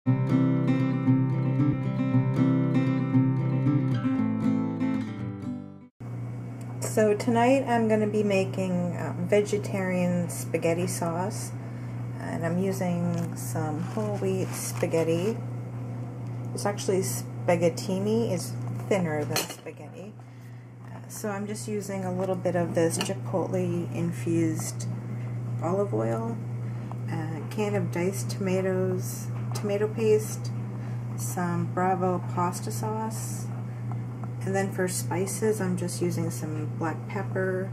So tonight I'm going to be making vegetarian spaghetti sauce, and I'm using some whole wheat spaghetti. It's actually spaghettini, it's thinner than spaghetti. So I'm just using a little bit of this chipotle infused olive oil, a can of diced tomatoes, tomato paste, some Bravo pasta sauce, and then for spices I'm just using some black pepper,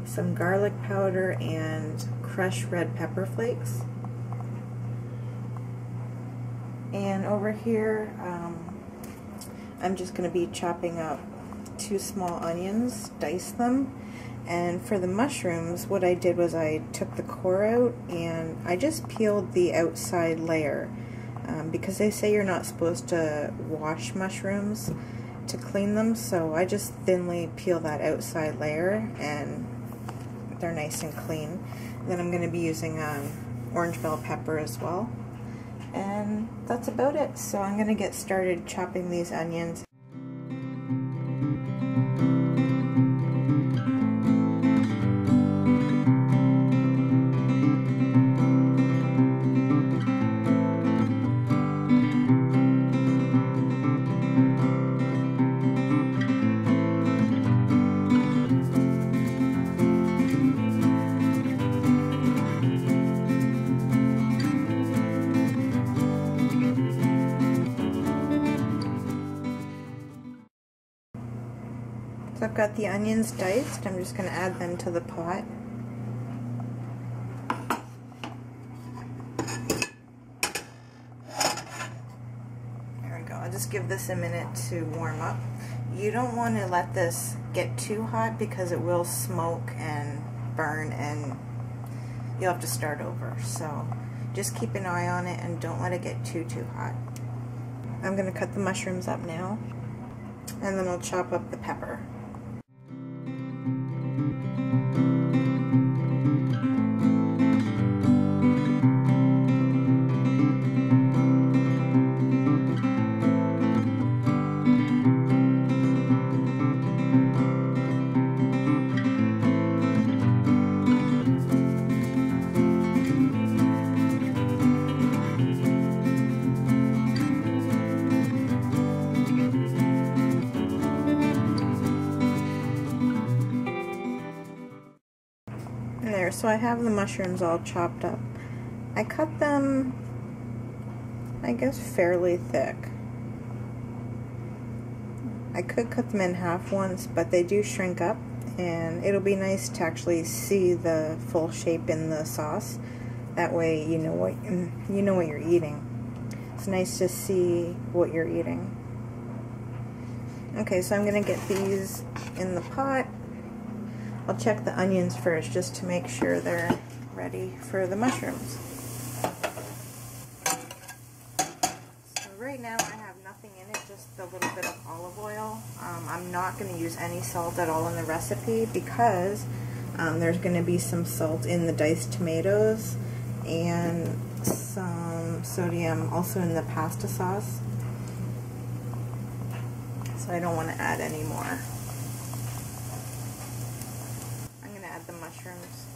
some garlic powder, and crushed red pepper flakes. And over here I'm just going to be chopping up 2 small onions, dice them. And for the mushrooms, what I did was I took the core out and I just peeled the outside layer, because they say you're not supposed to wash mushrooms to clean them, so I just thinly peel that outside layer and they're nice and clean. And then I'm going to be using orange bell pepper as well. And that's about it. So I'm going to get started chopping these onions. So I've got the onions diced. I'm just going to add them to the pot. There we go. I'll just give this a minute to warm up. You don't want to let this get too hot because it will smoke and burn and you'll have to start over. So just keep an eye on it and don't let it get too hot. I'm going to cut the mushrooms up now, and then I'll chop up the pepper. There, so I have the mushrooms all chopped up. I cut them, I guess, fairly thick. I could cut them in half once, but they do shrink up, and it'll be nice to actually see the full shape in the sauce. That way you know what you're eating. It's nice to see what you're eating. Okay, so I'm going to get these in the pot. I'll check the onions first just to make sure they're ready for the mushrooms. So right now I have nothing in it, just a little bit of olive oil. I'm not going to use any salt at all in the recipe because there's going to be some salt in the diced tomatoes and some sodium also in the pasta sauce. So I don't want to add any more. The mushrooms.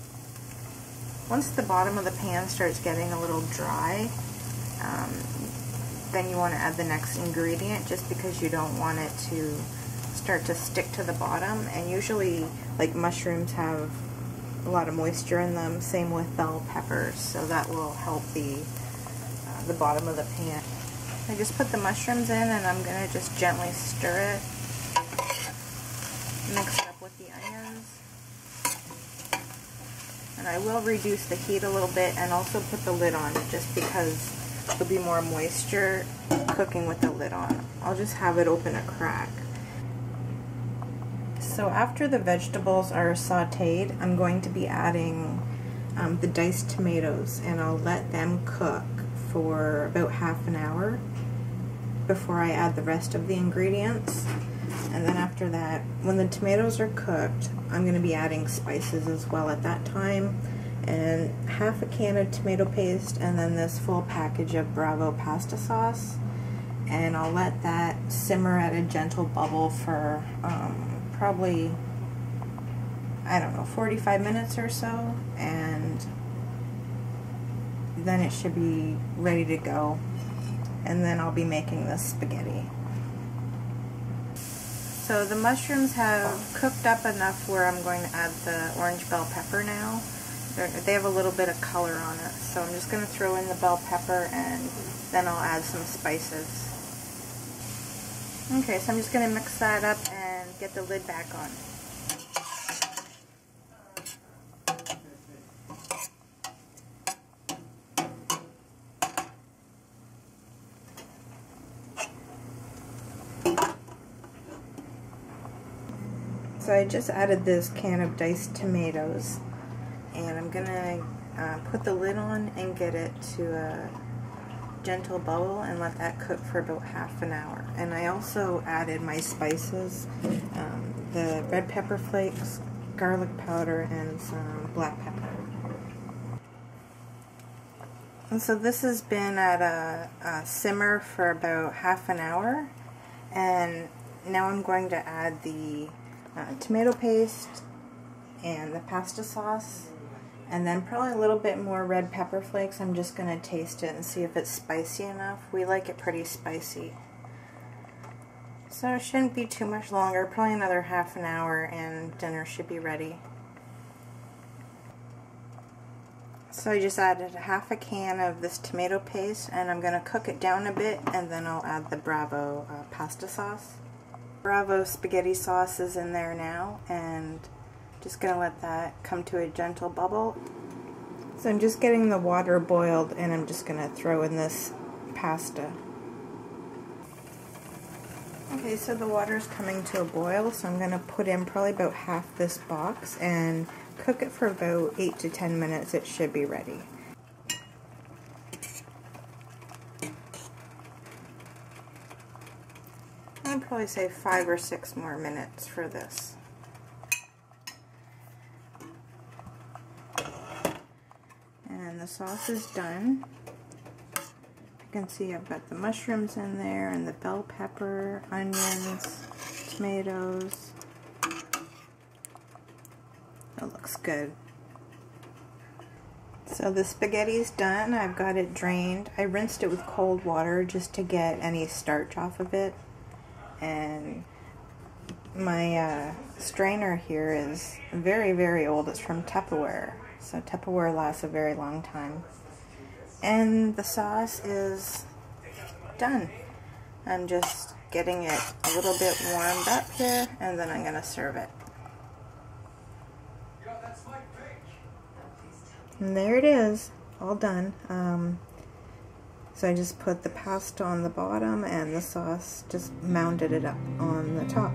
Once the bottom of the pan starts getting a little dry, then you want to add the next ingredient, just because you don't want it to start to stick to the bottom. And usually, like, mushrooms have a lot of moisture in them, same with bell peppers, so that will help the bottom of the pan. I just put the mushrooms in and I'm going to just gently stir it, mix it up with the onions. And I will reduce the heat a little bit and also put the lid on, just because there'll be more moisture cooking with the lid on. I'll just have it open a crack. So after the vegetables are sauteed, I'm going to be adding the diced tomatoes, and I'll let them cook for about half an hour before I add the rest of the ingredients. And then after that, when the tomatoes are cooked, I'm going to be adding spices as well at that time. and half a can of tomato paste, and then this full package of Bravo pasta sauce. And I'll let that simmer at a gentle bubble for probably, I don't know, 45 minutes or so, and then it should be ready to go. And then I'll be making the spaghetti. So the mushrooms have cooked up enough where I'm going to add the orange bell pepper now. They have a little bit of color on it, so I'm just going to throw in the bell pepper and then I'll add some spices. Okay, so I'm just going to mix that up and get the lid back on. So I just added this can of diced tomatoes, and I'm going to put the lid on and get it to a gentle bubble and let that cook for about half an hour. And I also added my spices, the red pepper flakes, garlic powder, and some black pepper. And so this has been at a simmer for about half an hour, and now I'm going to add the tomato paste and the pasta sauce, and then probably a little bit more red pepper flakes. I'm just going to taste it and see if it's spicy enough. We like it pretty spicy. So it shouldn't be too much longer, probably another half an hour, and dinner should be ready. So I just added half a can of this tomato paste, and I'm going to cook it down a bit, and then I'll add the Bravo pasta sauce. Bravo spaghetti sauce is in there now, and just going to let that come to a gentle bubble. So I'm just getting the water boiled, and I'm just going to throw in this pasta. Okay, so the water's coming to a boil, so I'm going to put in probably about half this box and cook it for about 8 to 10 minutes. It should be ready. I'd probably say 5 or 6 more minutes for this. And the sauce is done. You can see I've got the mushrooms in there, and the bell pepper, onions, tomatoes. It looks good. So the spaghetti's done. I've got it drained. I rinsed it with cold water just to get any starch off of it. And my strainer here is very, very old. It's from Tupperware. So Tupperware lasts a very long time. And the sauce is done. I'm just getting it a little bit warmed up here, and then I'm going to serve it. And there it is, all done. So I just put the pasta on the bottom, and the sauce just mounted it up on the top.